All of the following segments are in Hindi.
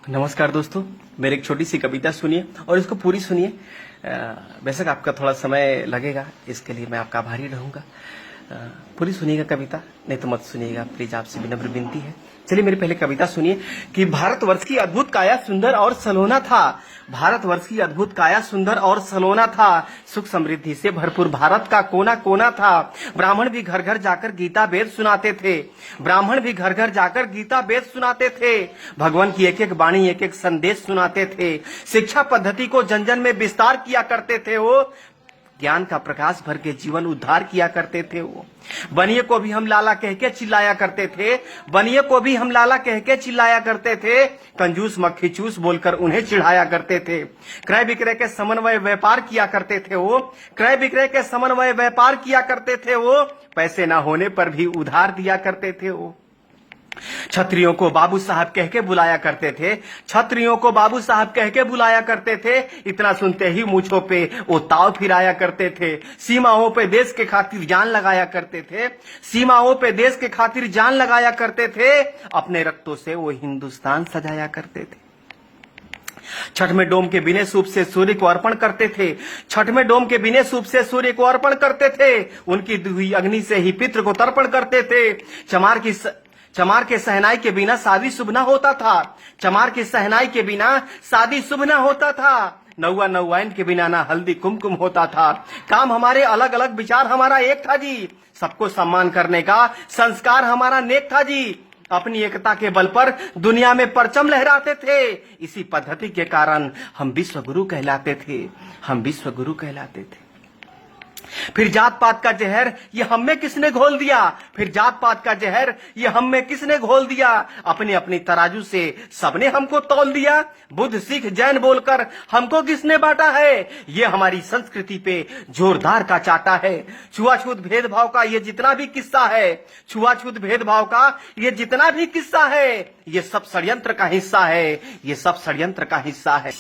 नमस्कार दोस्तों, मेरी एक छोटी सी कविता सुनिए और इसको पूरी सुनिए। बेशक आपका थोड़ा समय लगेगा, इसके लिए मैं आपका आभारी रहूंगा। पूरी सुनिएगा कविता, नहीं तो मत सुनिएगा प्लीज, आपसे विनम्र विनती है। चलिए मेरी पहले कविता सुनिए कि भारतवर्ष की अद्भुत काया सुंदर और सलोना था। भारतवर्ष की अद्भुत काया सुंदर और सलोना था। सुख समृद्धि से भरपूर भारत का कोना कोना था। ब्राह्मण भी घर घर जाकर गीता वेद सुनाते थे। ब्राह्मण भी घर घर जाकर गीता वेद सुनाते थे। भगवान की एक एक वाणी एक एक संदेश सुनाते थे। शिक्षा पद्धति को जन जन में विस्तार किया करते थे। वो ज्ञान का प्रकाश भर के जीवन उद्धार किया करते थे। वो बनिए को भी हम लाला कह के चिल्लाया करते थे। बनिए को भी हम लाला कह के चिल्लाया करते थे। कंजूस मक्खी चूस बोलकर उन्हें चिढ़ाया करते थे। क्रय विक्रय के समन्वय व्यापार किया करते थे। वो क्रय विक्रय के समन्वय व्यापार किया करते थे। वो पैसे ना होने पर भी उधार दिया करते थे। वो छत्रियों को बाबू साहब कह के बुलाया करते थे। छत्रियों को बाबू साहब कह के बुलाया करते थे। इतना सुनते ही मूंछों पे वो ताव फिराया करते थे। सीमाओं पे देश के खातिर जान लगाया करते थे। सीमाओं पे देश के खातिर जान लगाया करते थे। अपने रक्तों से वो हिंदुस्तान सजाया करते थे। छठ में डोम के बिने सूप से सूर्य को अर्पण करते थे। छठ में डोम के बिने सूप से सूर्य को अर्पण करते थे। उनकी दुही अग्नि से ही पितृ को तर्पण करते थे। चमार के सहनाई के बिना शादी शुभ न होता था। चमार के सहनाई के बिना शादी शुभ न होता था। नौवा नौवाइन के बिना ना हल्दी कुमकुम होता था। काम हमारे अलग अलग, विचार हमारा एक था जी। सबको सम्मान करने का संस्कार हमारा नेक था जी। अपनी एकता के बल पर दुनिया में परचम लहराते थे। इसी पद्धति के कारण हम विश्व गुरु कहलाते थे। हम विश्व गुरु कहलाते थे। फिर जात पात का जहर ये हम में किसने घोल दिया। फिर जात पात का जहर ये हम में किसने घोल दिया। अपनी अपनी तराजू से सबने हमको तौल दिया। बुद्ध सिख जैन बोलकर हमको किसने बांटा है। ये हमारी संस्कृति पे जोरदार का चाटा है। छुआछूत भेदभाव का ये जितना भी किस्सा है। छुआछूत भेदभाव का ये जितना भी किस्सा है, ये सब षड्यंत्र का हिस्सा है। ये सब षड्यंत्र का हिस्सा है।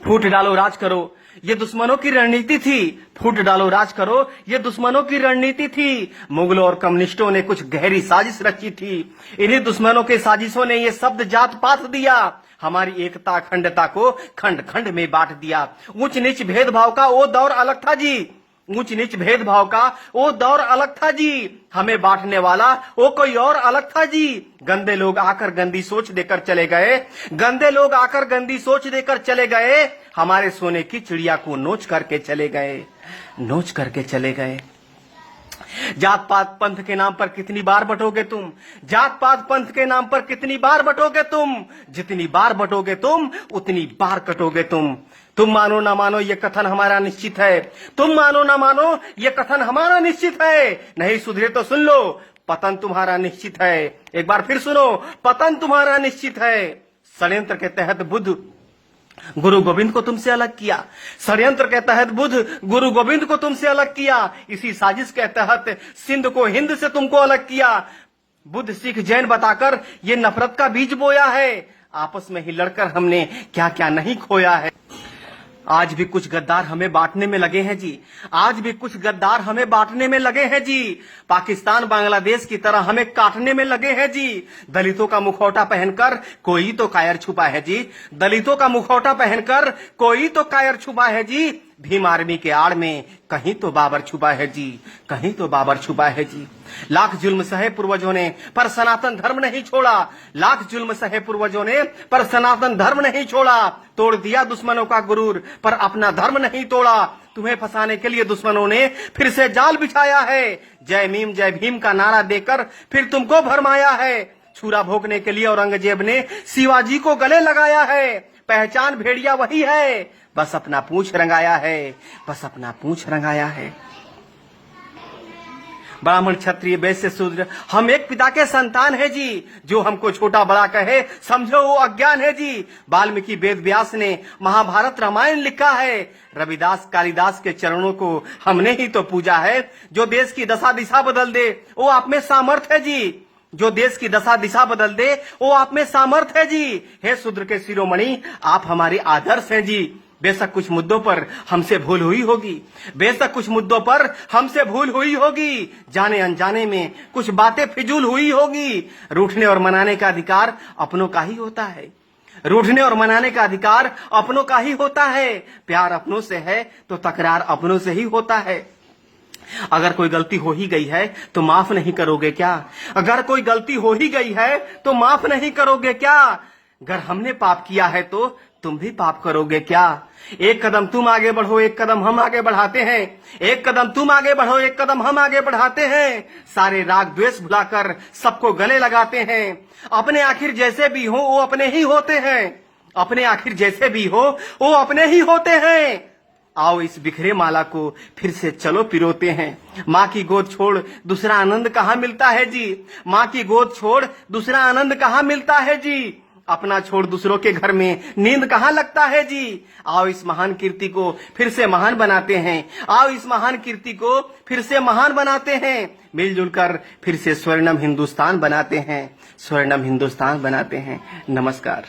फूट डालो राज करो, ये दुश्मनों की रणनीति थी। फूट डालो राज करो, ये दुश्मनों की रणनीति थी। मुगलों और कम्युनिस्टों ने कुछ गहरी साजिश रची थी। इन्हीं दुश्मनों के साजिशों ने ये शब्द जात पात दिया। हमारी एकता अखंडता को खंड खंड में बांट दिया। ऊंच नीच भेदभाव का वो दौर अलग था जी। ऊंच नीच भेदभाव का वो दौर अलग था जी। हमें बांटने वाला वो कोई और अलग था जी। गंदे लोग आकर गंदी सोच देकर चले गए। गंदे लोग आकर गंदी सोच देकर चले गए। हमारे सोने की चिड़िया को नोच करके चले गए। नोच करके चले गए। जात पात पंथ के नाम पर कितनी बार बटोगे तुम। जात पात पंथ के नाम पर कितनी बार बटोगे तुम। जितनी बार बटोगे तुम उतनी बार कटोगे तुम। तुम मानो ना मानो ये कथन हमारा निश्चित है। तुम मानो ना मानो ये कथन हमारा निश्चित है। नहीं सुधरे तो सुन लो, पतन तुम्हारा निश्चित है। एक बार फिर सुनो, पतन तुम्हारा निश्चित है। षड्यंत्र के तहत बुद्ध गुरु गोविंद को तुमसे अलग किया। षड्यंत्र के तहत बुद्ध गुरु गोविंद को तुमसे अलग किया। इसी साजिश के तहत सिंध को हिंद से तुमको अलग किया। बुद्ध सिख जैन बताकर ये नफरत का बीज बोया है। आपस में ही लड़कर हमने क्या क्या नहीं खोया है। आज भी कुछ गद्दार हमें बांटने में लगे हैं जी। आज भी कुछ गद्दार हमें बांटने में लगे हैं जी। पाकिस्तान बांग्लादेश की तरह हमें काटने में लगे हैं जी। दलितों का मुखौटा पहनकर कोई तो कायर छुपा है जी। दलितों का मुखौटा पहनकर कोई तो कायर छुपा है जी। भीम आर्मी के आड़ में कहीं तो बाबर छुपा है जी। कहीं तो बाबर छुपा है जी। लाख जुल्म सहे पूर्वजों ने पर सनातन धर्म नहीं छोड़ा। लाख जुल्म सहे पूर्वजों ने पर सनातन धर्म नहीं छोड़ा। तोड़ दिया दुश्मनों का गुरूर पर अपना धर्म नहीं तोड़ा। तुम्हें फंसाने के लिए दुश्मनों ने फिर से जाल बिछाया है। जय भीम का नारा देकर फिर तुमको भरमाया है। छुरा भोंकने के लिए औरंगजेब ने शिवाजी को गले लगाया है। पहचान भेड़िया वही है, बस अपना पूंछ रंगाया है। बस अपना पूंछ रंगाया है। ब्राह्मण क्षत्रिय वैश्य शूद्र हम एक पिता के संतान है जी। जो हमको छोटा बड़ा कहे समझो वो अज्ञान है जी। वाल्मीकि वेद व्यास ने महाभारत रामायण लिखा है। रविदास कालिदास के चरणों को हमने ही तो पूजा है। जो देश की दशा दिशा बदल दे वो आप में सामर्थ्य है जी। जो देश की दशा दिशा बदल दे वो आप में सामर्थ्य है जी। हे शूद्र के शिरोमणि आप हमारे आदर्श हैं जी। बेशक कुछ मुद्दों पर हमसे भूल हुई होगी। बेशक कुछ मुद्दों पर हमसे भूल हुई होगी। जाने अनजाने में कुछ बातें फिजूल हुई होगी। रूठने और मनाने का अधिकार अपनों का ही होता है। रूठने और मनाने का अधिकार अपनों का ही होता है। प्यार अपनों से है तो तकरार अपनों से ही होता है। अगर कोई गलती हो ही गई है तो माफ नहीं करोगे क्या? अगर कोई गलती हो ही गई है तो माफ नहीं करोगे क्या? अगर हमने पाप किया है तो तुम भी पाप करोगे क्या? एक कदम तुम आगे बढ़ो, एक कदम हम आगे बढ़ाते हैं। एक कदम तुम आगे बढ़ो, एक कदम हम आगे बढ़ाते हैं। सारे राग द्वेष भुलाकर सबको गले लगाते हैं। अपने आखिर जैसे भी हो वो अपने ही होते हैं। अपने आखिर जैसे भी हो वो अपने ही होते हैं। आओ इस बिखरे माला को फिर से चलो पिरोते हैं। माँ की गोद छोड़ दूसरा आनंद कहाँ मिलता है जी? माँ की गोद छोड़ दूसरा आनंद कहाँ मिलता है जी? अपना छोड़ दूसरों के घर में नींद कहाँ लगता है जी? आओ इस महान कीर्ति को फिर से महान बनाते हैं। आओ इस महान कीर्ति को फिर से महान बनाते हैं। मिलजुल कर फिर से स्वर्णम हिंदुस्तान बनाते हैं। स्वर्णम हिंदुस्तान बनाते हैं। नमस्कार।